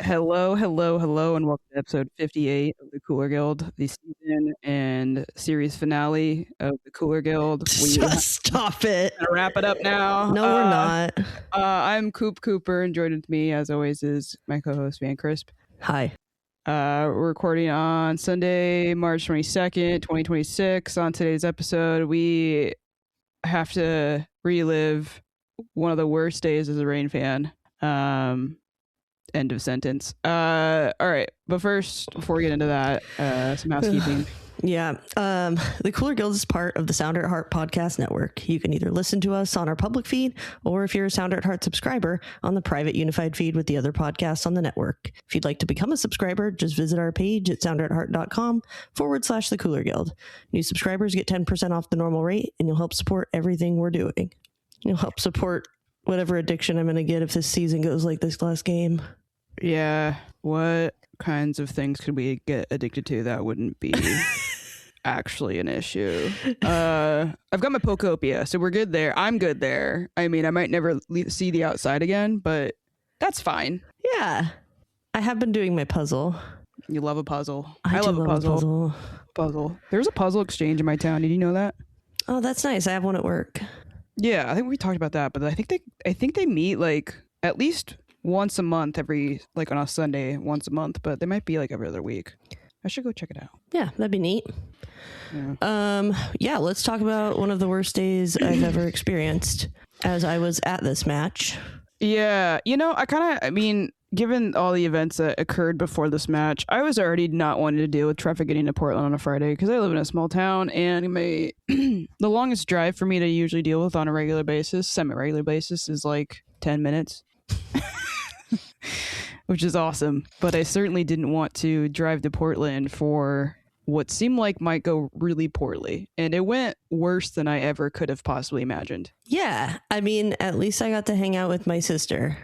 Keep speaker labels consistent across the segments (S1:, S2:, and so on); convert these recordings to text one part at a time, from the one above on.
S1: Hello, and welcome to episode 58 of the Cooler Guild, the season and series finale of the Cooler Guild.
S2: Just stop it.
S1: Gonna wrap it up now.
S2: No, we're not.
S1: I'm Coop Cooper, and joined with me, as always, is my co-host, Van Crisp.
S2: Hi.
S1: We're recording on Sunday, March 22nd, 2026. On today's episode, we have to relive one of the worst days as a Reign fan. End of sentence. All right, but first, before we get into that, some housekeeping.
S2: Yeah. The Cooler Guild is part of the Sound at Heart podcast network. You can either listen to us on our public feed, or if you're a Sound at Heart subscriber, on the private unified feed with the other podcasts on the network. If you'd like to become a subscriber, just visit our page at soundatheart.com/the Cooler Guild. New subscribers get 10% off the normal rate, and you'll help support everything we're doing. You'll help support whatever addiction I'm going to get if this season goes like this last game.
S1: Yeah, what kinds of things could we get addicted to that wouldn't be actually an issue? I've got my Pocopia, so we're good there. I'm good there. I mean, I might never see the outside again, but that's fine.
S2: Yeah. I have been doing my puzzle.
S1: You love a puzzle.
S2: I
S1: love a
S2: puzzle.
S1: There's a puzzle exchange in my town. Did you know that?
S2: Oh, that's nice. I have one at work.
S1: Yeah, I think we talked about that, but I think they meet like at least once a month, like on a Sunday once a month, but they might be like every other week. I should go check it out.
S2: Yeah, that'd be neat.
S1: Yeah.
S2: Let's talk about one of the worst days I've ever experienced, as I was at this match.
S1: Yeah, I mean, given all the events that occurred before this match, I was already not wanting to deal with traffic getting to Portland on a Friday because I live in a small town, and the longest drive for me to usually deal with on a semi-regular basis is like 10 minutes. Which is awesome, but I certainly didn't want to drive to Portland for what seemed like might go really poorly, and it went worse than I ever could have possibly imagined.
S2: Yeah, I mean, at least I got to hang out with my sister.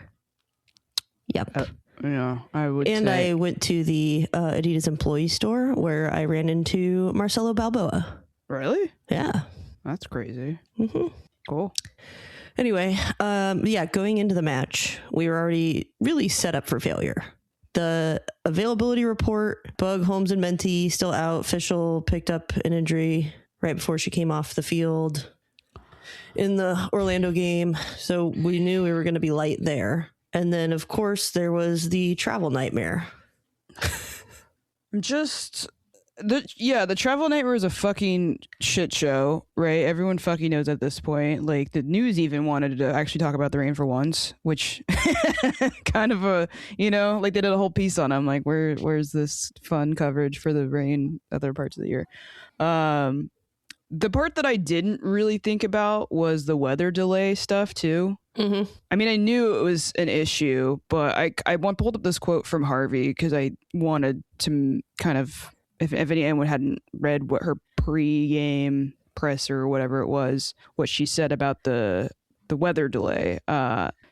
S2: Yep.
S1: Yeah, I would.
S2: And I went to the Adidas employee store where I ran into Marcelo Balboa.
S1: Really?
S2: Yeah.
S1: That's crazy.
S2: Mm-hmm.
S1: Cool.
S2: Anyway, going into the match, we were already really set up for failure. The availability report, Bug, Holmes, and Menti still out. Fischl picked up an injury right before she came off the field in the Orlando game, so we knew we were going to be light there. And then, of course, there was the travel nightmare.
S1: The travel nightmare is a fucking shit show, right? Everyone fucking knows at this point. Like, the news even wanted to actually talk about the Reign for once, which kind of they did a whole piece on them. Like, where's this fun coverage for the Reign other parts of the year? The part that I didn't really think about was the weather delay stuff too.
S2: Mm-hmm.
S1: I mean, I knew it was an issue, but I pulled up this quote from Harvey because I wanted to kind of, if anyone hadn't read what her pre-game presser or whatever it was, what she said about the weather delay.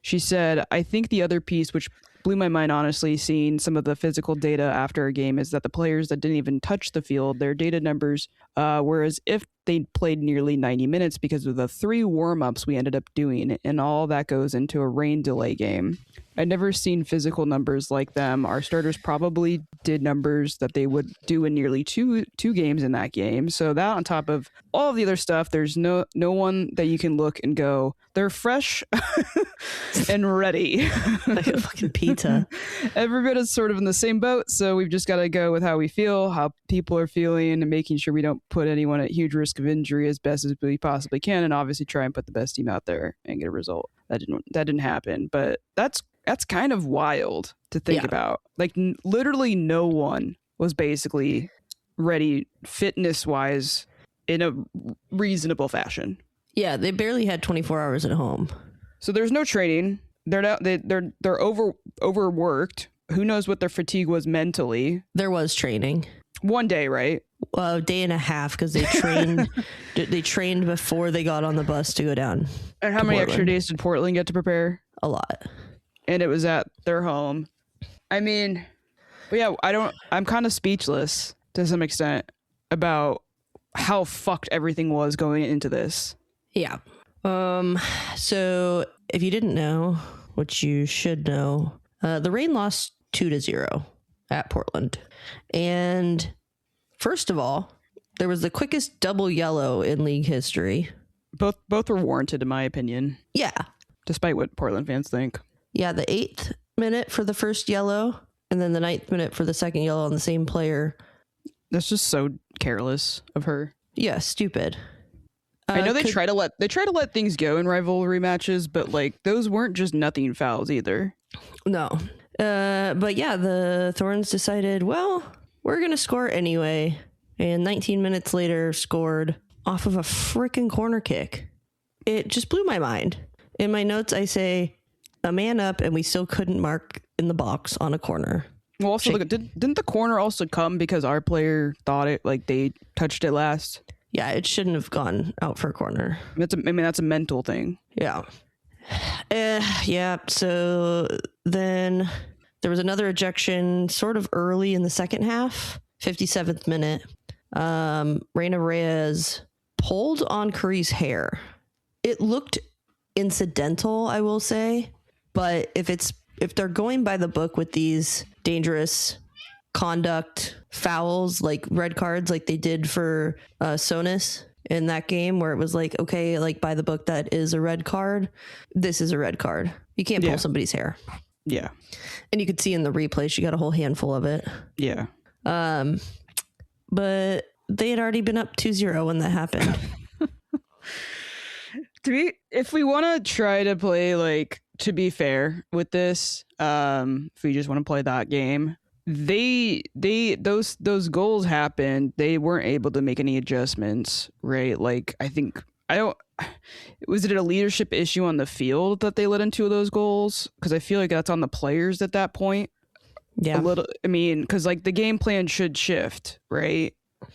S1: She said, I think the other piece, which blew my mind, honestly, seeing some of the physical data after a game, is that the players that didn't even touch the field, their data numbers, whereas if they played nearly 90 minutes because of the 3 warm-ups we ended up doing, and all that goes into a rain delay game. I'd never seen physical numbers like them. Our starters probably did numbers that they would do in nearly two games in that game. So that on top of all of the other stuff, there's no one that you can look and go, they're fresh and ready.
S2: Like a fucking pizza.
S1: Everybody's sort of in the same boat, so we've just got to go with how we feel, how people are feeling, and making sure we don't put anyone at huge risk of injury as best as we possibly can, and obviously try and put the best team out there and get a result. That didn't happen, but that's kind of wild to think about. Like, literally no one was basically ready fitness-wise in a reasonable fashion.
S2: Yeah, they barely had 24 hours at home.
S1: So there's no training. They're overworked. Who knows what their fatigue was mentally?
S2: There was training.
S1: One day, right?
S2: A day and a half, because they trained. They trained before they got on the bus to go down.
S1: And how many extra days did Portland get to prepare?
S2: A lot.
S1: And it was at their home. I mean, but yeah, I'm kind of speechless to some extent about how fucked everything was going into this.
S2: Yeah. So if you didn't know, which you should know, the Reign lost 2-0 at Portland. And first of all, there was the quickest double yellow in league history.
S1: Both were warranted, in my opinion.
S2: Yeah.
S1: Despite what Portland fans think.
S2: Yeah, the 8th minute for the first yellow, and then the 9th minute for the second yellow on the same player.
S1: That's just so careless of her.
S2: Yeah, stupid.
S1: I know they try to let things go in rivalry matches, but like those weren't just nothing fouls either.
S2: No. But yeah, the Thorns decided, well, we're gonna score anyway, and 19 minutes later scored off of a freaking corner kick. It just blew my mind. In my notes, I say a man up, and we still couldn't mark in the box on a corner.
S1: Well, also, look, didn't the corner also come because our player thought it, like they touched it last?
S2: Yeah, it shouldn't have gone out for a corner.
S1: That's a mental thing.
S2: Yeah. Yeah. So then there was another ejection sort of early in the second half, 57th minute. Reina Reyes pulled on Curry's hair. It looked incidental, I will say, but if they're going by the book with these dangerous conduct fouls, like red cards, like they did for Sonis in that game, where it was like, okay, like by the book, that is a red card. This is a red card. You can't pull somebody's hair.
S1: Yeah.
S2: And you could see in the replay, she got a whole handful of it.
S1: Yeah.
S2: But they had already been up 2-0 when that happened.
S1: If we want to try to play, like, to be fair with this, if we just want to play that game, those goals happened. They weren't able to make any adjustments, right? Like, was it a leadership issue on the field that they let into those goals? Because I feel like that's on the players at that point.
S2: Yeah.
S1: Because like the game plan should shift, right?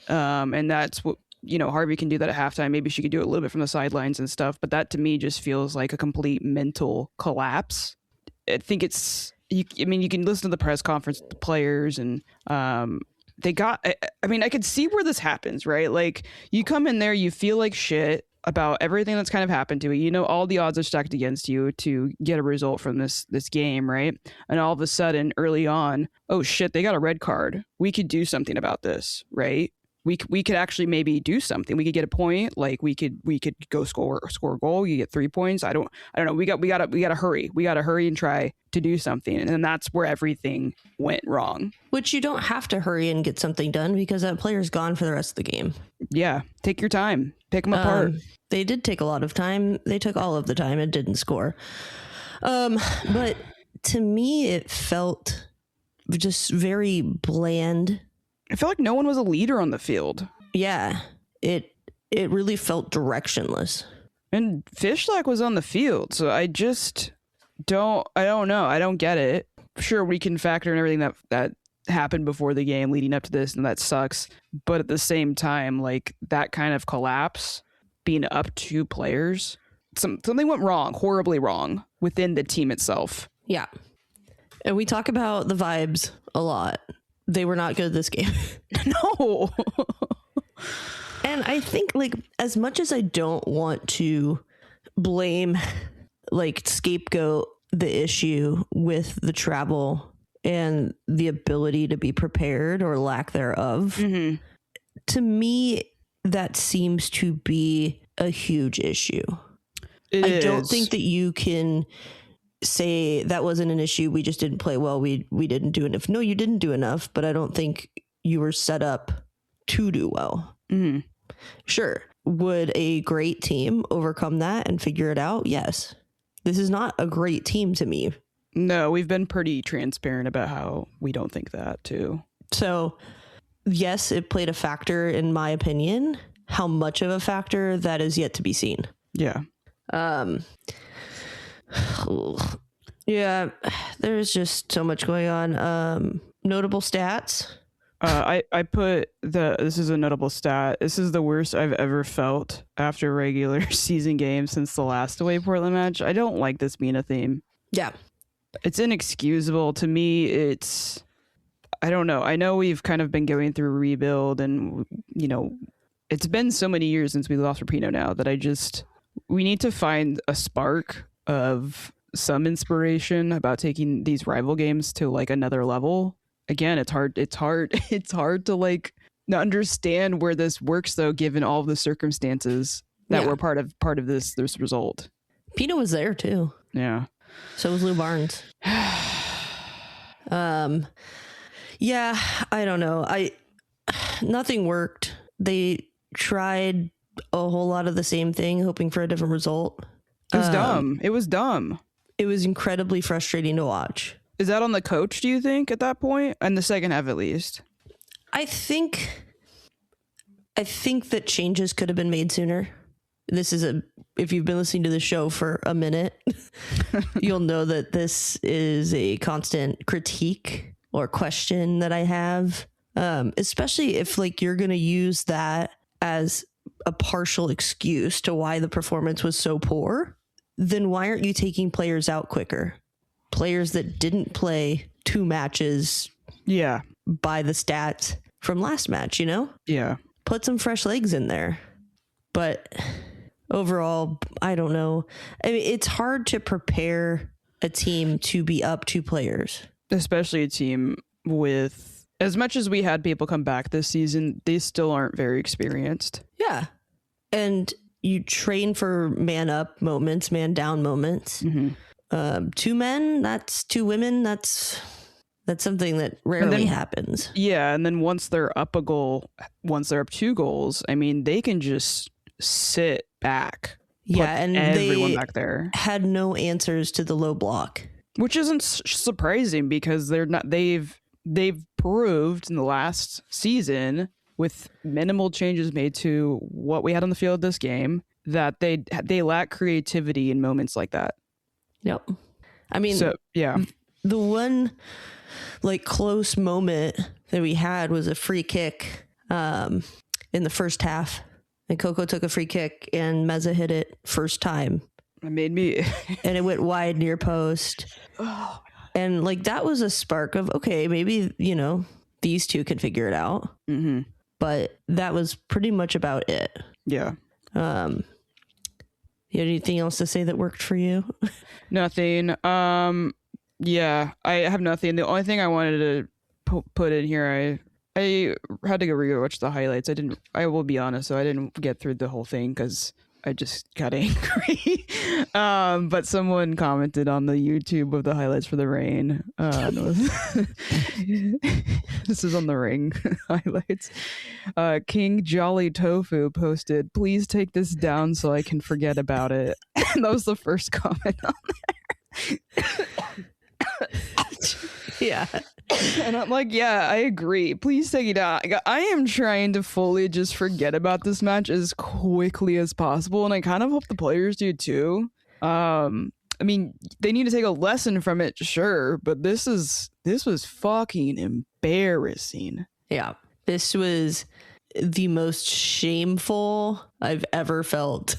S1: And that's what, Harvey can do that at halftime. Maybe she could do it a little bit from the sidelines and stuff. But that to me just feels like a complete mental collapse. I think you can listen to the press conference with the players, and I could see where this happens, right? Like, you come in there, you feel like shit about everything that's kind of happened to you. All the odds are stacked against you to get a result from this game, right? And all of a sudden, early on, oh shit, they got a red card. We could do something about this, right? We could actually maybe do something. We could get a point. Like we could go score a goal. You get 3 points. I don't know. We gotta hurry. We gotta hurry and try to do something. And then that's where everything went wrong.
S2: Which you don't have to hurry and get something done, because that player's gone for the rest of the game.
S1: Yeah, take your time. Pick them apart.
S2: They did take a lot of time. They took all of the time and didn't score. But to me, it felt just very bland.
S1: I felt like no one was a leader on the field.
S2: Yeah, it really felt directionless. And
S1: Fishlack was on the field, so I don't know. I don't get it. Sure, we can factor in everything that happened before the game leading up to this, and that sucks. But at the same time, like, that kind of collapse, being up 2 players, something went wrong, horribly wrong within the team itself.
S2: Yeah. And we talk about the vibes a lot. They were not good this game.
S1: No.
S2: And I think, like, as much as I don't want to blame, like, scapegoat the issue with the travel and the ability to be prepared or lack thereof, to me, that seems to be a huge issue. I don't think that you can say that wasn't an issue. We just didn't play well. We didn't do enough. No, you didn't do enough, but I don't think you were set up to do well. Mm-hmm. Sure. Would a great team overcome that and figure it out? Yes. This is not a great team to me.
S1: No, we've been pretty transparent about how we don't think that too.
S2: So yes, it played a factor in my opinion. How much of a factor, that is yet to be seen.
S1: Yeah.
S2: Yeah, there's just so much going on. Notable stats.
S1: I put this is a notable stat. This is the worst I've ever felt after a regular season game since the last away Portland match. I don't like this being a theme.
S2: Yeah.
S1: It's inexcusable. To me, I don't know. I know we've kind of been going through a rebuild, and, it's been so many years since we lost Rapinoe now that we need to find a spark of some inspiration about taking these rival games to like another level. Again, it's hard to like understand where this works though, given all of the circumstances that were part of this result.
S2: Pina was there too.
S1: Yeah.
S2: So was Lou Barnes. Yeah, I don't know. Nothing worked. They tried a whole lot of the same thing, hoping for a different result.
S1: It was dumb. It was dumb.
S2: It was incredibly frustrating to watch.
S1: Is that on the coach, do you think, at that point? In the second half, at least?
S2: I think that changes could have been made sooner. This is if you've been listening to the show for a minute, you'll know that this is a constant critique or question that I have, especially if like you're going to use that as a partial excuse to why the performance was so poor. Then why aren't you taking players out quicker? Players that didn't play 2 matches by the stats from last match, you know?
S1: Yeah.
S2: Put some fresh legs in there. But overall, I don't know. I mean, it's hard to prepare a team to be up 2 players.
S1: Especially a team with, as much as we had people come back this season, they still aren't very experienced.
S2: Yeah. And you train for man up moments, man down moments. Mm-hmm. 2 men, that's 2 women. That's something that rarely happens.
S1: Yeah. And then once they're up 2 goals, I mean, they can just sit back.
S2: Yeah. And
S1: everyone
S2: they
S1: back there
S2: had no answers to the low block,
S1: which isn't surprising because they've proved in the last season with minimal changes made to what we had on the field this game that they lack creativity in moments like that.
S2: Yep. I mean,
S1: so yeah,
S2: the one like close moment that we had was a free kick in the first half, and Coco took a free kick and Meza hit it first time.
S1: It made me
S2: and it went wide near post. Oh, and like that was a spark of, okay, maybe, you know, these 2 can figure it out. Mm-hmm. But that was pretty much about it.
S1: Yeah.
S2: You have anything else to say that worked for you?
S1: Nothing. Yeah, I have nothing. The only thing I wanted to put in here, I had to go rewatch the highlights. I will be honest, so I didn't get through the whole thing because I just got angry. But someone commented on the YouTube of the highlights for the rain. This is on the ring highlights. King Jolly Tofu posted, "Please take this down so I can forget about it." And that was the first comment on there.
S2: Yeah.
S1: And I'm like, yeah, I agree. Please take it down. I am trying to fully just forget about this match as quickly as possible, and I kind of hope the players do too. I mean, they need to take a lesson from it, sure, but this was fucking embarrassing.
S2: Yeah, this was the most shameful I've ever felt.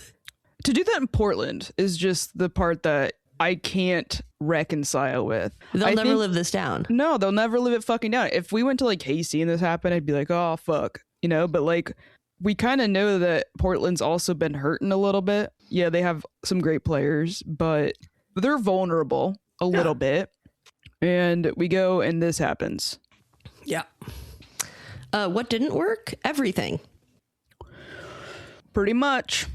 S1: To do that in Portland is just the part that I can't reconcile with.
S2: They'll never live this down.
S1: No, they'll never live it fucking down. If we went to like KC and this happened, I'd be like, oh fuck, you know. But like, we kind of know that Portland's also been hurting a little bit. Yeah, they have some great players, but they're vulnerable a little bit. And we go and this happens.
S2: Yeah. What didn't work? Everything.
S1: Pretty much.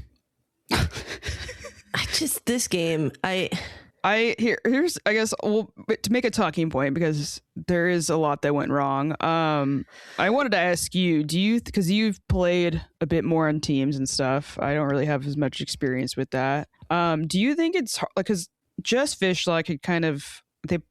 S2: This game,
S1: here's I guess to make a talking point, because there is a lot that went wrong. I wanted to ask you, because you've played a bit more on teams and stuff. I don't really have as much experience with that. Do you think it's hard, like, because Just Fish, like, it kind of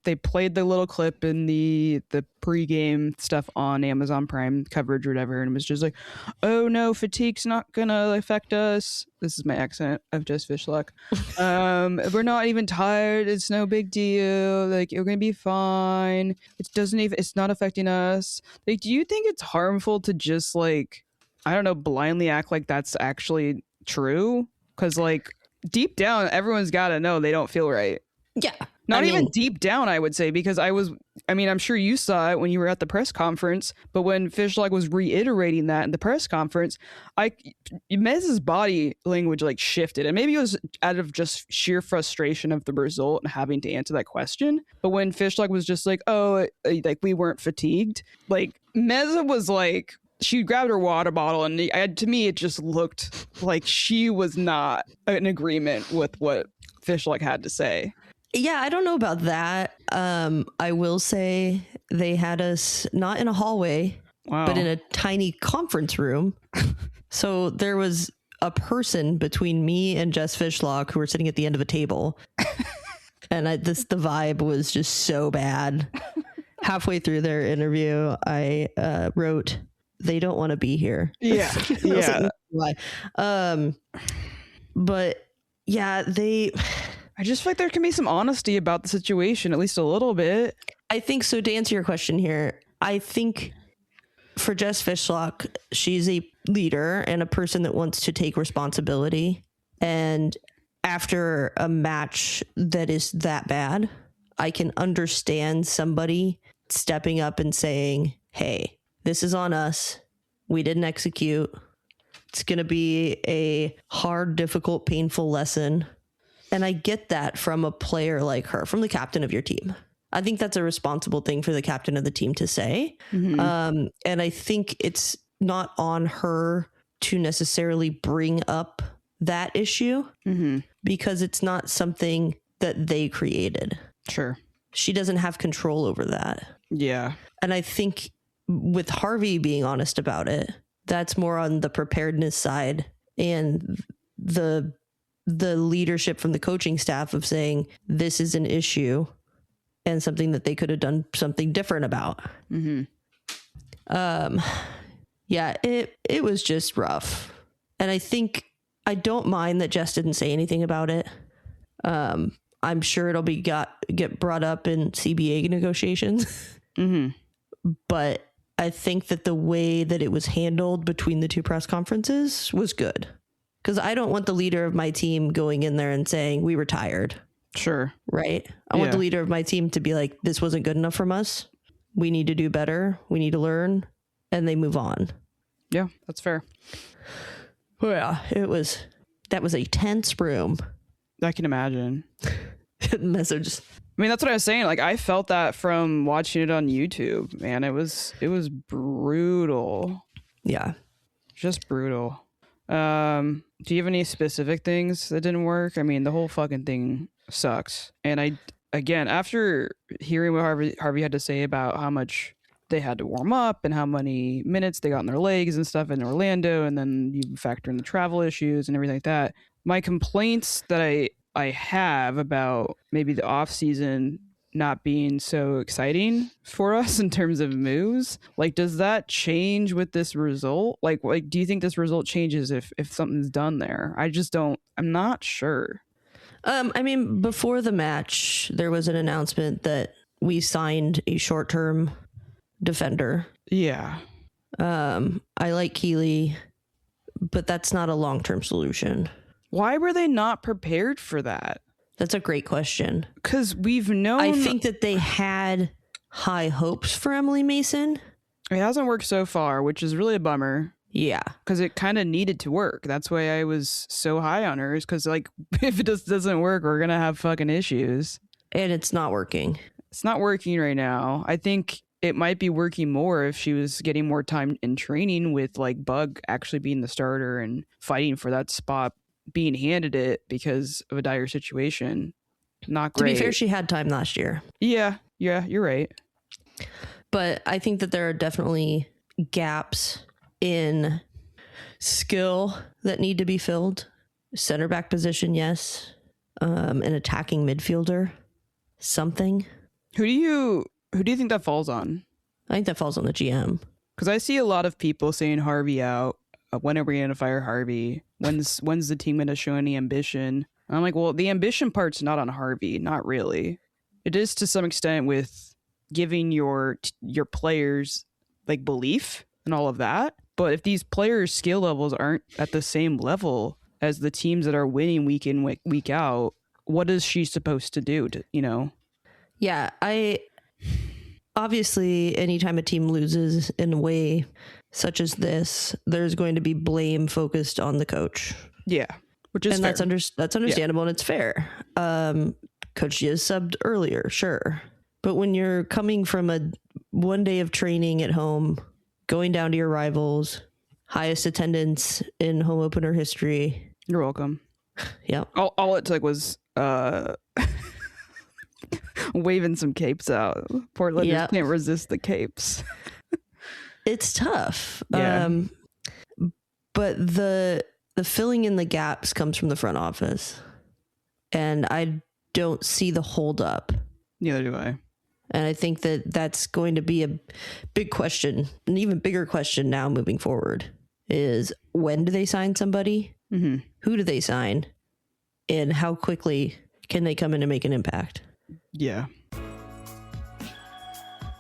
S1: they played the little clip in the pregame stuff on Amazon Prime coverage or whatever, and it was just like, oh no, fatigue's not gonna affect us. This is my accent of Just Fish luck. We're not even tired. It's no big deal. Like, we're gonna be fine. It's not affecting us. Like, do you think it's harmful to just, like, I don't know, blindly act like that's actually true? Because, like, deep down, everyone's got to know they don't feel right.
S2: Yeah.
S1: Not even deep down, I would say, because I'm sure you saw it when you were at the press conference, but when Fishlock was reiterating that in the press conference, Mez's body language like shifted, and maybe it was out of just sheer frustration of the result and having to answer that question. But when Fishlock was just like, oh, like we weren't fatigued, like Mez was like, she grabbed her water bottle, and to me, it just looked like she was not in agreement with what Fishlock had to say.
S2: Yeah, I don't know about that. I will say they had us not in a hallway, but in a tiny conference room. So there was a person between me and Jess Fishlock who were sitting at the end of a table. And the vibe was just so bad. Halfway through their interview, I wrote, "They don't want to be here."
S1: Yeah. Yeah.
S2: Like, why? But yeah,
S1: I just feel like there can be some honesty about the situation, at least a little bit.
S2: I think so. To answer your question here, I think for Jess Fishlock, she's a leader and a person that wants to take responsibility. And after a match that is that bad, I can understand somebody stepping up and saying, hey, this is on us. We didn't execute. It's going to be a hard, difficult, painful lesson. And I get that from a player like her, from the captain of your team. I think that's a responsible thing for the captain of the team to say. Mm-hmm. And I think it's not on her to necessarily bring up that issue because it's not something that they created.
S1: Sure.
S2: She doesn't have control over that.
S1: Yeah.
S2: And I think with Harvey being honest about it, that's more on the preparedness side and the leadership from the coaching staff of saying this is an issue and something that they could have done something different about. Mm-hmm. Yeah, it was just rough. And I think I don't mind that Jess didn't say anything about it. I'm sure it'll get brought up in CBA negotiations. Mm-hmm. But I think that the way that it was handled between the two press conferences was good. Because I don't want the leader of my team going in there and saying, we were tired.
S1: Sure.
S2: Right? I want the leader of my team to be like, this wasn't good enough from us. We need to do better. We need to learn. And they move on.
S1: Yeah, that's fair.
S2: Yeah, that was a tense room.
S1: I can imagine.
S2: Message.
S1: I mean, that's what I was saying. Like, I felt that from watching it on YouTube, man. It was brutal.
S2: Yeah.
S1: Just brutal. Do you have any specific things that didn't work? I mean, the whole fucking thing sucks. And again, after hearing what Harvey had to say about how much they had to warm up and how many minutes they got in their legs and stuff in Orlando, and then you factor in the travel issues and everything like that, my complaints that I have about maybe the off season not being so exciting for us in terms of moves, like, does that change with this result? Like do you think this result changes if something's done there? I'm not sure.
S2: I mean, before the match, there was an announcement that we signed a short-term defender.
S1: Yeah.
S2: I like Keeley, but that's not a long-term solution.
S1: Why were they not prepared for that?
S2: That's a great question.
S1: Because we've known...
S2: I think that they had high hopes for Emily Mason.
S1: It hasn't worked so far, which is really a bummer.
S2: Yeah.
S1: Because it kind of needed to work. That's why I was so high on her, is because, like, if it just doesn't work, we're going to have fucking issues.
S2: And it's not working.
S1: It's not working right now. I think it might be working more if she was getting more time in training with, like, Bug actually being the starter and fighting for that spot, being handed it because of a dire situation. Not great.
S2: To be fair, she had time last year.
S1: Yeah, you're right.
S2: But I think that there are definitely gaps in skill that need to be filled. Center back position, yes. An attacking midfielder, something.
S1: Who do you think that falls on?
S2: I think that falls on the GM.
S1: Because I see a lot of people saying Harvey out. When are we going to fire Harvey? When's the team going to show any ambition? And I'm like, well, the ambition part's not on Harvey. Not really. It is to some extent with giving your players, like, belief and all of that. But if these players' skill levels aren't at the same level as the teams that are winning week in, week out, what is she supposed to do?
S2: Yeah, obviously, anytime a team loses in a way such as this, there's going to be blame focused on the coach.
S1: Yeah, which is fair.
S2: That's understandable and it's fair. Coach G is subbed earlier, sure. But when you're coming from a 1 day of training at home, going down to your rivals, highest attendance in home opener history.
S1: You're welcome.
S2: Yeah.
S1: All it took was waving some capes out. Portlanders can't resist the capes.
S2: It's tough.
S1: Yeah.
S2: But the filling in the gaps comes from the front office. And I don't see the hold up.
S1: Neither do I.
S2: And I think that that's going to be a big question, an even bigger question now moving forward is when do they sign somebody?
S1: Mm-hmm.
S2: Who do they sign? And how quickly can they come in and make an impact?
S1: Yeah.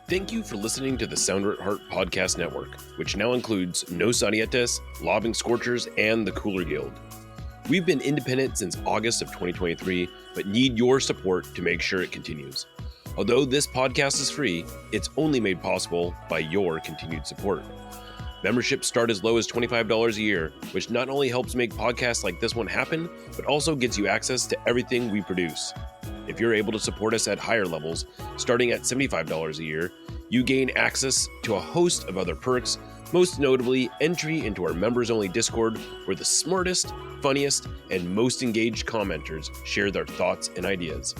S3: Thank you for listening to the Sounder at Heart Podcast Network, which now includes No Sarietes, Lobbing Scorchers, and the Cooler Guild. We've been independent since August of 2023, but need your support to make sure it continues. Although this podcast is free, it's only made possible by your continued support. Memberships start as low as $25 a year, which not only helps make podcasts like this one happen, but also gets you access to everything we produce. If you're able to support us at higher levels, starting at $75 a year, you gain access to a host of other perks, most notably entry into our members-only Discord, where the smartest, funniest, and most engaged commenters share their thoughts and ideas.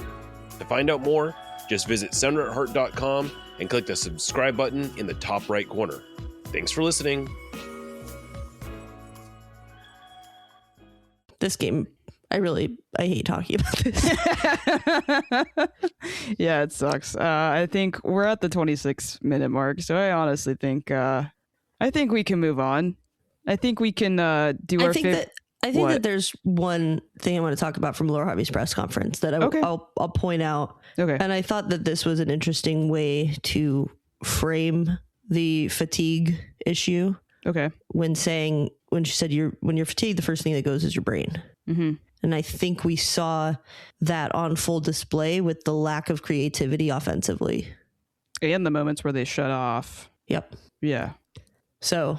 S3: To find out more, just visit sounderatheart.com and click the subscribe button in the top right corner. Thanks for listening.
S2: This game, I hate talking about this.
S1: Yeah, it sucks. I think we're at the 26-minute mark, so I honestly think we can move on. I think we can do our fifth.
S2: I think that there's one thing I want to talk about from Laura Harvey's press conference that I'll point out.
S1: Okay.
S2: And I thought that this was an interesting way to frame the fatigue issue.
S1: Okay.
S2: When she said when you're fatigued, the first thing that goes is your brain.
S1: Mm-hmm.
S2: And I think we saw that on full display with the lack of creativity offensively.
S1: And the moments where they shut off.
S2: Yep.
S1: Yeah.
S2: So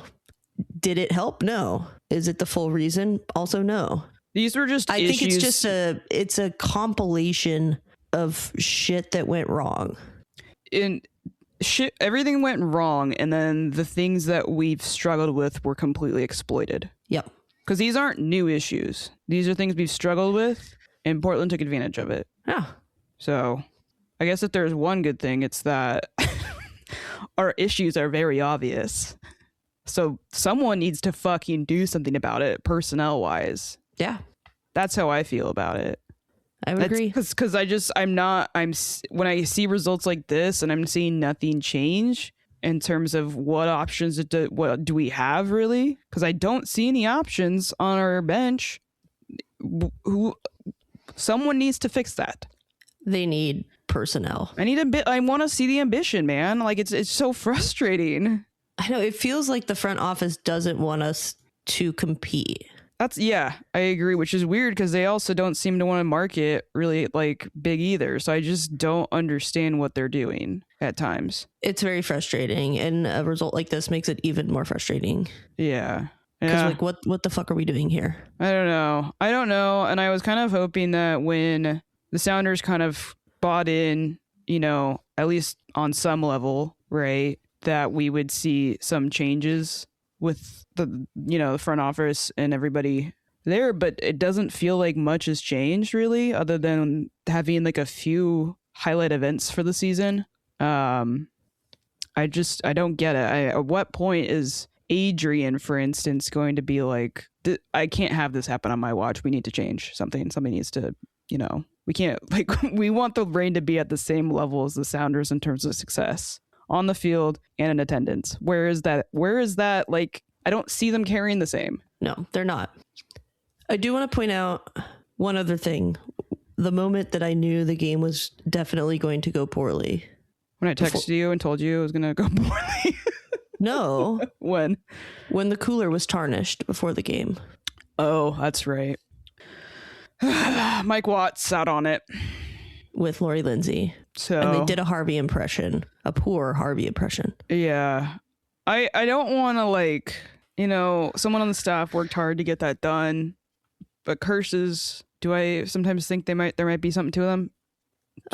S2: did it help? No. Is it the full reason? Also, no.
S1: These were just
S2: I
S1: issues.
S2: think it's a compilation of shit that went wrong.
S1: Everything went wrong, and then the things that we've struggled with were completely exploited.
S2: Yep.
S1: Because these aren't new issues. These are things we've struggled with, and Portland took advantage of it.
S2: Yeah.
S1: So I guess if there's one good thing, it's that our issues are very obvious. So someone needs to fucking do something about it, personnel-wise.
S2: Yeah.
S1: That's how I feel about it.
S2: I would agree.
S1: Because when I see results like this and I'm seeing nothing change in terms of what options what do we have really? Because I don't see any options on our bench. Someone needs to fix that.
S2: They need personnel.
S1: I want to see the ambition, man. Like it's so frustrating.
S2: I know it feels like the front office doesn't want us to compete.
S1: I agree, which is weird because they also don't seem to want to market really like big either. So I just don't understand what they're doing at times.
S2: It's very frustrating, and a result like this makes it even more frustrating.
S1: Yeah.
S2: Because like, what the fuck are we doing here?
S1: I don't know. And I was kind of hoping that when the Sounders kind of bought in, at least on some level, right, that we would see some changes with the front office and everybody there, but it doesn't feel like much has changed really, other than having like a few highlight events for the season. I don't get it. At what point is Adrian, for instance, going to be like, I can't have this happen on my watch. We need to change something. Somebody needs to, we can't, like, we want the Reign to be at the same level as the Sounders in terms of success on the field and in attendance. Where is that? Like, I don't see them carrying the same.
S2: No, they're not. I do want to point out one other thing. The moment that I knew the game was definitely going to go poorly.
S1: When I texted you and told you it was going to go poorly.
S2: No.
S1: When
S2: the cooler was tarnished before the game.
S1: Oh, that's right. Mike Watts sat on it.
S2: with Lori Lindsay.
S1: So
S2: And they did a Harvey impression, a poor Harvey impression.
S1: Yeah. I don't want to, like, you know, someone on the staff worked hard to get that done, but curses, do I sometimes think there might be something to them?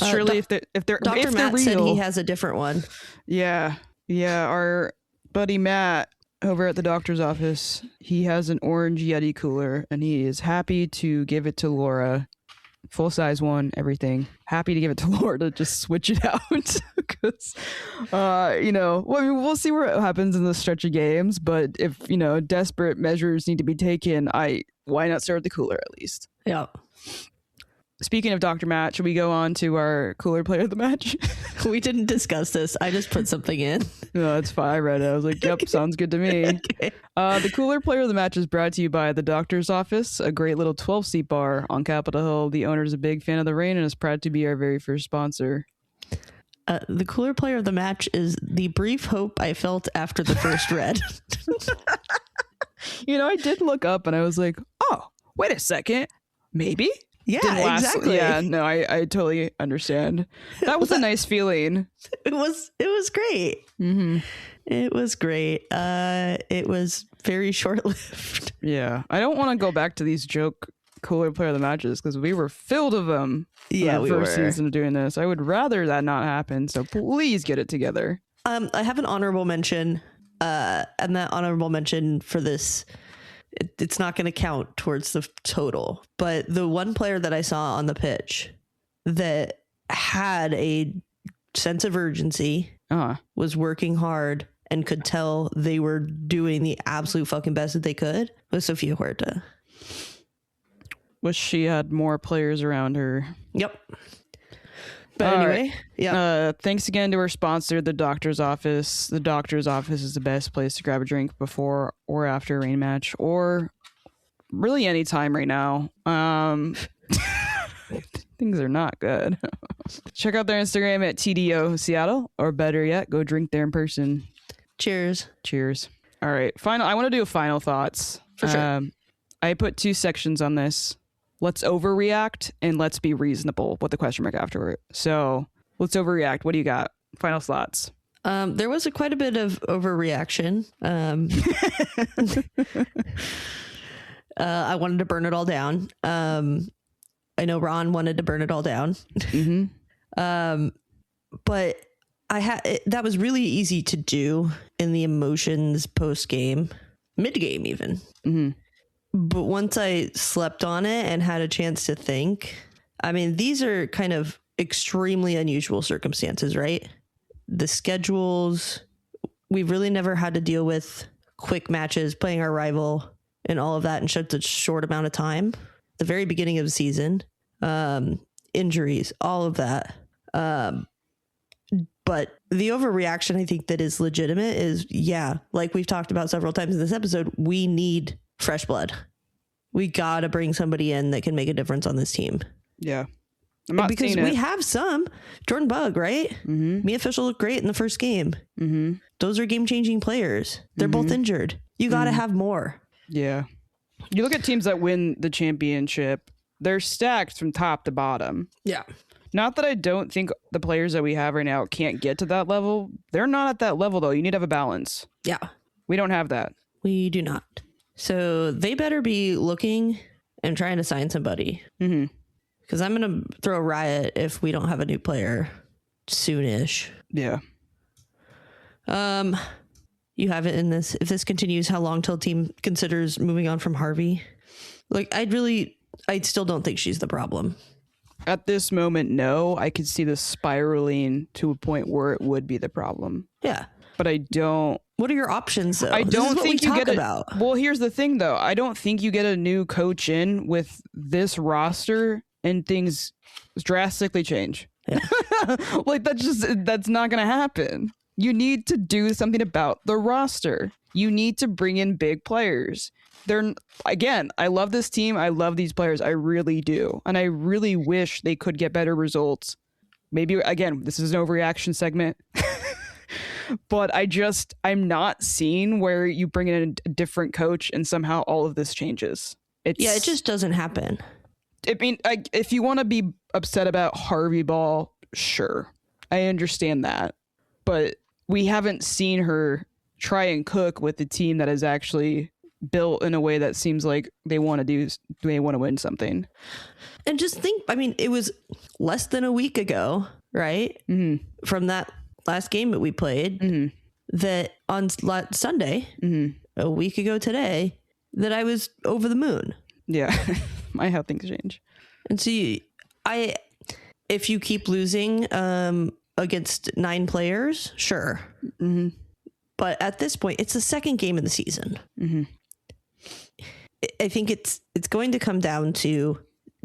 S1: Surely if they're
S2: Dr. Matt
S1: real,
S2: said he has a different one.
S1: Yeah. Our buddy Matt over at the doctor's office, he has an orange Yeti cooler and he is happy to give it to Laura. Full size one, everything. Happy to give it to Laura to just switch it out because, you know, well, I mean, we'll see what happens in the stretch of games. But if, you know, desperate measures need to be taken, why not start with the cooler at least?
S2: Yeah.
S1: Speaking of Dr. Matt, should we go on to our cooler player of the match?
S2: We didn't discuss this. I just put something in.
S1: No, that's fine. I read it. I was like, yep, sounds good to me.
S2: Okay.
S1: The cooler player of the match is brought to you by the Doctor's Office, a great little 12-seat bar on Capitol Hill. The owner is a big fan of the rain and is proud to be our very first sponsor.
S2: The cooler player of the match is the brief hope I felt after the first red.
S1: You know, I did look up and I was like, oh, wait a second. Maybe?
S2: Yeah, exactly.
S1: Yeah, no, I totally understand. That was a nice feeling.
S2: It was great.
S1: Mm-hmm.
S2: It was great. It was very short-lived.
S1: Yeah. I don't want to go back to these joke cooler player of the matches because we were filled of them.
S2: Yeah, we
S1: first
S2: were.
S1: season of doing this. I would rather that not happen. So please get it together.
S2: I have an honorable mention, and that honorable mention for this, it's not going to count towards the total. But the one player that I saw on the pitch that had a sense of urgency, was working hard, and could tell they were doing the absolute fucking best that they could, was Sofia Huerta.
S1: Wish she had more players around her.
S2: Yep. But anyway, yeah.
S1: Thanks again to our sponsor, the Doctor's Office. The Doctor's Office is the best place to grab a drink before or after a rain match, or really any time right now. Things are not good. Check out their Instagram at TDO Seattle, or better yet, go drink there in person.
S2: Cheers.
S1: Cheers. All right. I want to do final thoughts.
S2: For sure.
S1: I put two sections on this. Let's overreact and let's be reasonable with the question mark afterward. So let's overreact. What do you got? Final thoughts.
S2: There was quite a bit of overreaction. I wanted to burn it all down. I know Ron wanted to burn it all down.
S1: Mm-hmm.
S2: But that was really easy to do in the emotions post game, mid game even.
S1: Mm-hmm.
S2: But once I slept on it and had a chance to think, I mean, these are kind of extremely unusual circumstances, right? The schedules, we've really never had to deal with quick matches, playing our rival and all of that in such a short amount of time. The very beginning of the season, injuries, all of that. But the overreaction I think that is legitimate is, yeah, like we've talked about several times in this episode, we need fresh blood. We got to bring somebody in that can make a difference on this team.
S1: Yeah. Because
S2: we have some. Jordan Bug, right?
S1: Mm-hmm.
S2: Mia Fischel looked great in the first game.
S1: Mm-hmm.
S2: Those are game-changing players. They're both injured. You got to have more.
S1: Yeah. You look at teams that win the championship, they're stacked from top to bottom.
S2: Yeah.
S1: Not that I don't think the players that we have right now can't get to that level. They're not at that level, though. You need to have a balance.
S2: Yeah.
S1: We don't have that.
S2: We do not. So they better be looking and trying to sign somebody.
S1: Mm-hmm.
S2: Because I'm going to throw a riot if we don't have a new player soonish.
S1: Yeah.
S2: You have it in this. If this continues, how long till a team considers moving on from Harvey? Like, I still don't think she's the problem.
S1: At this moment, no. I could see this spiraling to a point where it would be the problem.
S2: Yeah.
S1: But I don't.
S2: What are your options, though?
S1: I don't think you get
S2: about.
S1: Well, here's the thing, though. I don't think you get a new coach in with this roster and things drastically change. Yeah. Like, that's not going to happen. You need to do something about the roster. You need to bring in big players. Again, I love this team. I love these players. I really do. And I really wish they could get better results. Maybe, again, this is an overreaction segment. But I'm not seeing where you bring in a different coach and somehow all of this changes.
S2: It just doesn't happen.
S1: I mean, if you want to be upset about Harvey Ball, sure, I understand that, but we haven't seen her try and cook with the team that is actually built in a way that seems like they want to win something.
S2: And just think, I mean, it was less than a week ago, right?
S1: Mm-hmm.
S2: From that last game that we played, mm-hmm. that on Sunday, mm-hmm. a week ago today, that I was over the moon.
S1: Yeah. My how things change.
S2: And see, if you keep losing against 9 players, sure. Mm-hmm. But at this point, it's the second game of the season. Mm-hmm. I think it's going to come down to,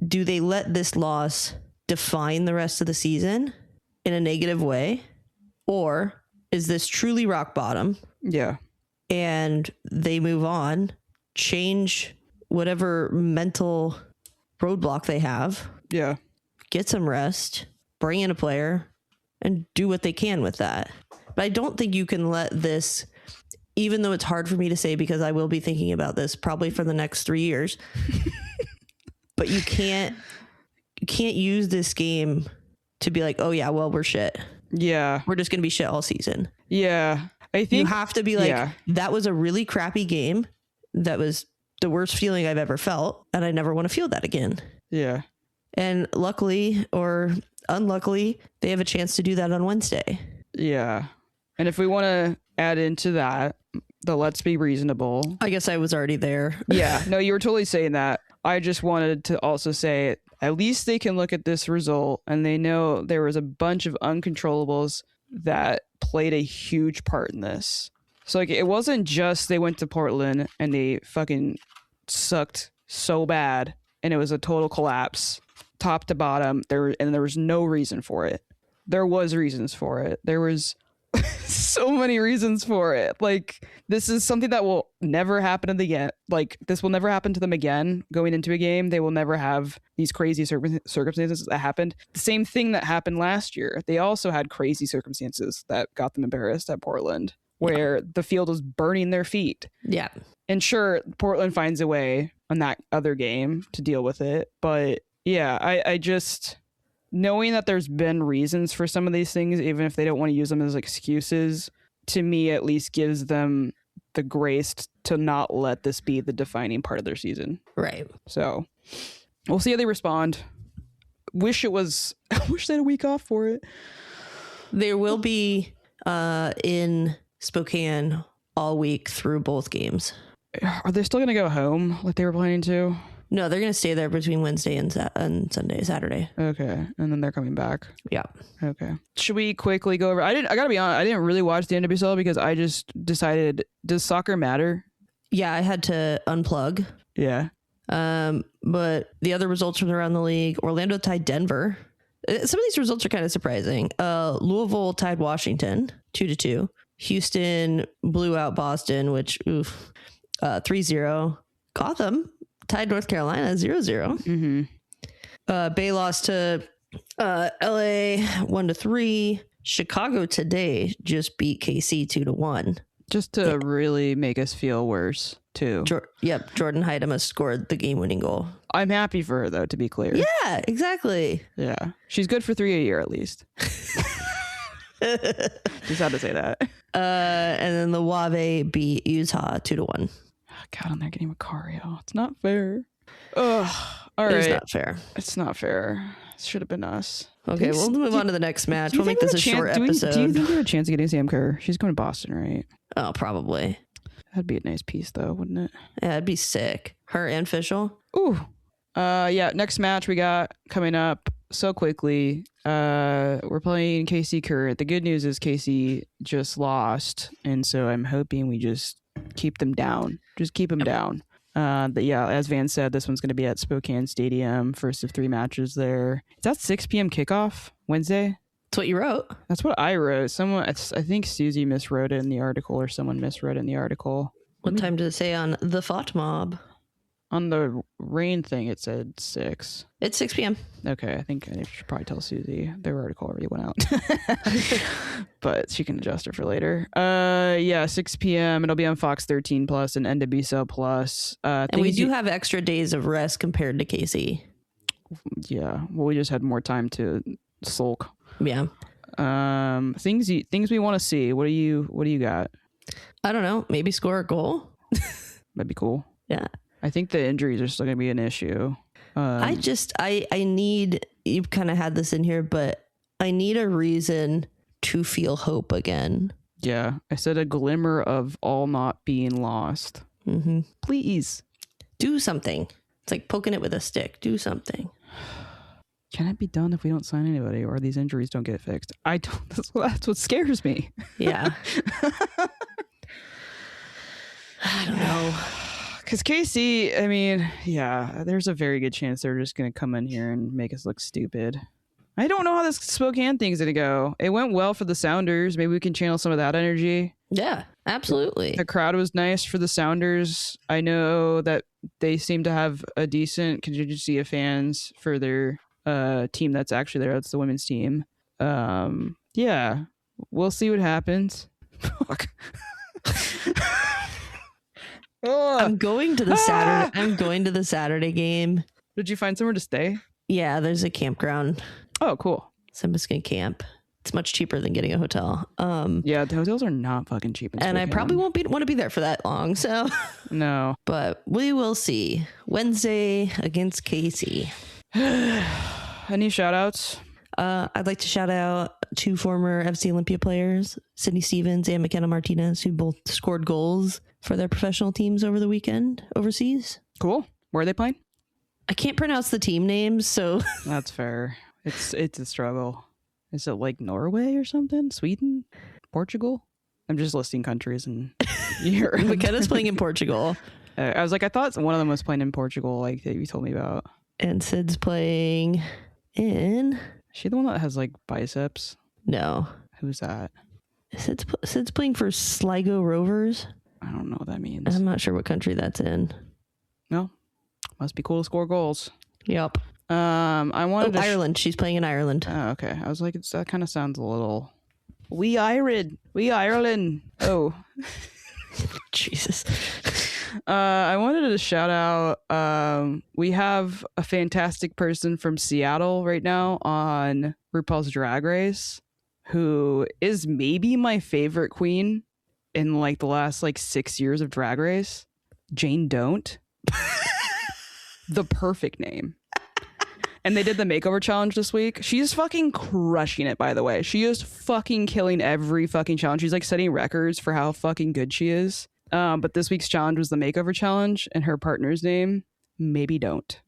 S2: do they let this loss define the rest of the season in a negative way? Or is this truly rock bottom?
S1: Yeah.
S2: And they move on, change whatever mental roadblock they have.
S1: Yeah.
S2: Get some rest, bring in a player, and do what they can with that. But I don't think you can let this, even though it's hard for me to say because I will be thinking about this probably for the next 3 years, but you can't use this game to be like, oh yeah, well, we're shit.
S1: Yeah.
S2: We're just going to be shit all season.
S1: Yeah. I think
S2: you have to be like, that was a really crappy game. That was the worst feeling I've ever felt. And I never want to feel that again.
S1: Yeah.
S2: And luckily or unluckily, they have a chance to do that on Wednesday.
S1: Yeah. And if we want to add into that, the let's be reasonable.
S2: I guess I was already there.
S1: Yeah. No, you were totally saying that. I just wanted to also say, at least they can look at this result and they know there was a bunch of uncontrollables that played a huge part in this. So like, it wasn't just they went to Portland and they fucking sucked so bad and it was a total collapse, top to bottom. There was no reason for it. There was reasons for it. There was so many reasons for it. Like, this is something that will never happen again. Like, this will never happen to them again going into a game. They will never have these crazy circumstances that happened. The same thing that happened last year. They also had crazy circumstances that got them embarrassed at Portland, where the field was burning their feet.
S2: Yeah.
S1: And sure, Portland finds a way on that other game to deal with it. But yeah, I just... knowing that there's been reasons for some of these things, even if they don't want to use them as excuses, to me at least gives them the grace to not let this be the defining part of their season.
S2: Right.
S1: So we'll see how they respond. I wish they had a week off for it.
S2: There will be in Spokane all week through both games.
S1: Are they still going to go home like they were planning to?
S2: No, they're going to stay there between Wednesday and Saturday.
S1: Okay. And then they're coming back.
S2: Yeah.
S1: Okay. Should we quickly go over? I got to be honest, I didn't really watch the NWSL because I just decided, does soccer matter?
S2: Yeah, I had to unplug.
S1: Yeah.
S2: But the other results from around the league, Orlando tied Denver. Some of these results are kind of surprising. Louisville tied Washington 2-2. Houston blew out Boston, which 3-0. Gotham tied North Carolina 0-0. Mm-hmm. Bay lost to LA 1-3. Chicago today just beat KC 2-1.
S1: Just to really make us feel worse, too.
S2: Jordan Heidema scored the game-winning goal.
S1: I'm happy for her, though, to be clear.
S2: Yeah, exactly.
S1: Yeah. She's good for 3 a year, at least. Just had to say that.
S2: And then the Wave beat Utah 2-1.
S1: God, they're getting Macario. It's not fair. Ugh. All right.
S2: It's not fair.
S1: It's not fair. It should have been us.
S2: Okay, we'll move on to the next match. We'll make this a short episode.
S1: Do you think we have a chance of getting Sam Kerr? She's going to Boston, right?
S2: Oh, probably.
S1: That'd be a nice piece, though, wouldn't it?
S2: Yeah, it'd be sick. Her and Fischel.
S1: Ooh. Yeah, next match we got coming up so quickly. We're playing KC Kerr. The good news is KC just lost, and so I'm hoping we just keep them down. Just keep them down. But yeah, as Van said, this one's going to be at Spokane Stadium. First of 3 matches there. Is that 6 p.m. kickoff Wednesday?
S2: That's what you wrote.
S1: That's what I wrote. I think Susie miswrote it in the article, or someone miswrote it in the article.
S2: What time did it say on the Fought Mob?
S1: On the rain thing, it said 6.
S2: It's 6 p.m.
S1: Okay, I think I should probably tell Susie. Their article already went out. But she can adjust it for later. Yeah, 6 p.m. It'll be on Fox 13 Plus and NWSL Plus.
S2: And we do have extra days of rest compared to KC.
S1: Yeah. Well, we just had more time to sulk.
S2: Yeah.
S1: Things we want to see. What do you got?
S2: I don't know. Maybe score a goal.
S1: That'd be cool.
S2: Yeah.
S1: I think the injuries are still gonna be an issue.
S2: I need, you've kind of had this in here, but I need a reason to feel hope again.
S1: Yeah, I said a glimmer of all not being lost.
S2: Mm-hmm.
S1: Please
S2: do something. It's like poking it with a stick. Do something.
S1: Can it be done if we don't sign anybody or these injuries don't get fixed? I don't. That's what scares me.
S2: Yeah. I don't know.
S1: Because KC, I mean, yeah, there's a very good chance they're just going to come in here and make us look stupid. I don't know how this Spokane thing's going to go. It went well for the Sounders. Maybe we can channel some of that energy.
S2: Yeah, absolutely.
S1: The crowd was nice for the Sounders. I know that they seem to have a decent contingency of fans for their team that's actually there. That's the women's team. Yeah, we'll see what happens. Fuck.
S2: I'm going to the Saturday game.
S1: Did you find somewhere to stay?
S2: Yeah, there's a campground.
S1: Oh, cool.
S2: Sembuskin Camp. It's much cheaper than getting a hotel.
S1: Yeah, the hotels are not fucking cheap.
S2: And I probably won't want to be there for that long. So
S1: no,
S2: but we will see. Wednesday against Casey.
S1: Any shout outs?
S2: I'd like to shout out 2 former FC Olympia players, Sydney Stevens and McKenna Martinez, who both scored goals for their professional teams over the weekend overseas.
S1: Cool. Where are they playing?
S2: I can't pronounce the team names, so
S1: that's fair. It's a struggle. Is it like Norway or something? Sweden? Portugal? I'm just listing countries in Europe.
S2: McKenna's playing in Portugal.
S1: I was like, I thought one of them was playing in Portugal, like that you told me about.
S2: And Sid's playing in...
S1: Is she the one that has like biceps?
S2: No.
S1: Who's that?
S2: Sid's playing for Sligo Rovers.
S1: I don't know what that means.
S2: I'm not sure what country that's in.
S1: No. Must be cool to score goals.
S2: Yep.
S1: I wanted
S2: Ireland. She's playing in Ireland.
S1: Oh, okay. I was like, that kind of sounds a little... We Ireland. Oh.
S2: Jesus.
S1: I wanted to shout out, we have a fantastic person from Seattle right now on RuPaul's Drag Race who is maybe my favorite queen in like the last like 6 years of Drag Race. Jane Don't. The perfect name. And they did the makeover challenge this week. She's fucking crushing it, by the way. She is fucking killing every fucking challenge. She's like setting records for how fucking good she is. But this week's challenge was the makeover challenge, and her partner's name, Maybe Don't.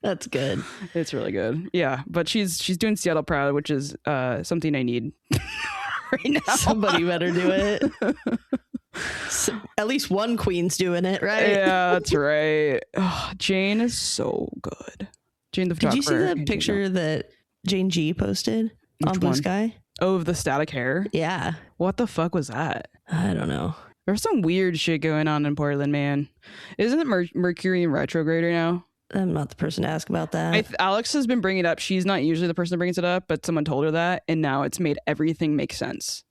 S2: That's good.
S1: It's really good. Yeah, but she's doing Seattle proud, which is something I need right now.
S2: Somebody better do it. So, at least one queen's doing it, right?
S1: Yeah, that's right. Oh, Jane is so good. Jane the photographer.
S2: Did you see the picture that Jane G posted on Bluesky?
S1: Oh, of the static hair?
S2: Yeah.
S1: What the fuck was that?
S2: I don't know.
S1: There's some weird shit going on in Portland, man. Isn't it Mercury in retrograde right now?
S2: I'm not the person to ask about that.
S1: Alex has been bringing it up. She's not usually the person that brings it up, but someone told her that, and now it's made everything make sense.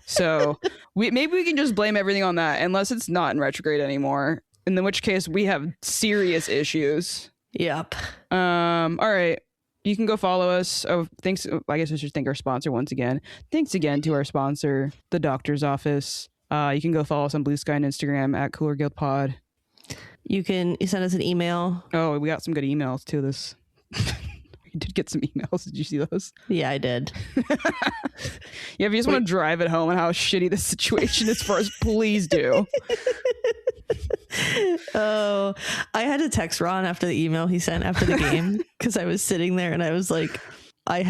S1: So maybe we can just blame everything on that, unless it's not in retrograde anymore. In which case, we have serious issues.
S2: Yep.
S1: All right. You can go follow us. Oh, thanks. I guess we should thank our sponsor once again. Thanks again to our sponsor, the Doctor's Office. You can go follow us on Bluesky and Instagram at Cooler Guild Pod.
S2: You send us an email.
S1: Oh, we got some good emails too. We did get some emails. Did you see those?
S2: Yeah, I did.
S1: Yeah, if you just want to drive it home and how shitty the situation is for us, please do.
S2: Oh, I had to text Ron after the email he sent after the game because I was sitting there and I was like, I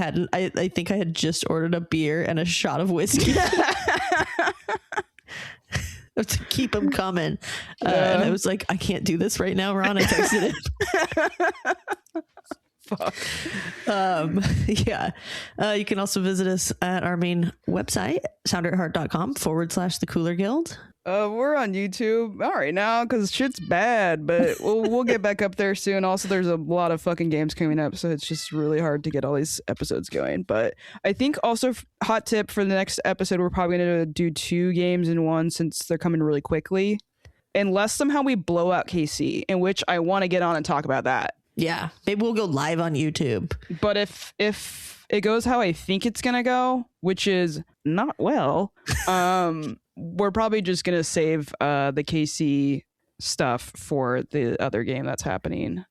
S2: think I had just ordered a beer and a shot of whiskey. To keep them coming. And I was like, I can't do this right now, Ron. I texted him.
S1: Fuck.
S2: Yeah. You can also visit us at our main website, sounderetheart.com/the Cooler Guild.
S1: We're on YouTube all right now because shit's bad, but we'll get back up there soon. Also, there's a lot of fucking games coming up, so it's just really hard to get all these episodes going. But I think also, hot tip for the next episode, we're probably going to do 2 games in one since they're coming really quickly. unless somehow we blow out KC, in which I want to get on and talk about that.
S2: Yeah, maybe we'll go live on YouTube.
S1: But if it goes how I think it's gonna go, which is not well, we're probably just gonna save the KC stuff for the other game that's happening.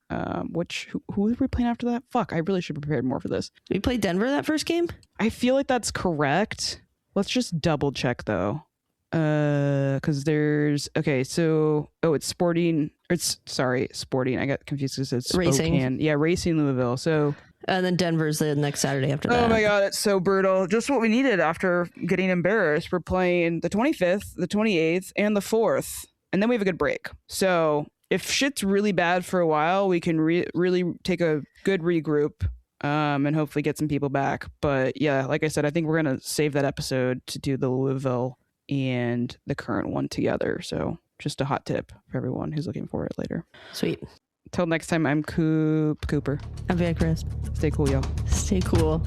S1: Which who are we playing after that? Fuck, I really should have prepared more for this.
S2: We played Denver that first game?
S1: I feel like that's correct. Let's just double check though. Because there's it's Sporting. I got confused because it's
S2: Racing.
S1: Spokane. Yeah, Racing Louisville. So
S2: And then Denver's the next Saturday after that.
S1: oh my god, it's so brutal. Just what we needed after getting embarrassed. We're playing the 25th, the 28th, and the 4th, and then we have a good break. So if shit's really bad for a while, we can really take a good regroup. And hopefully get some people back. But yeah, like I said, I think we're gonna save that episode to do the Louisville and the current one together. So just a hot tip for everyone who's looking for it later.
S2: Sweet.
S1: Till next time, I'm Cooper.
S2: I'm Van Chris.
S1: Stay cool, y'all.
S2: Stay cool.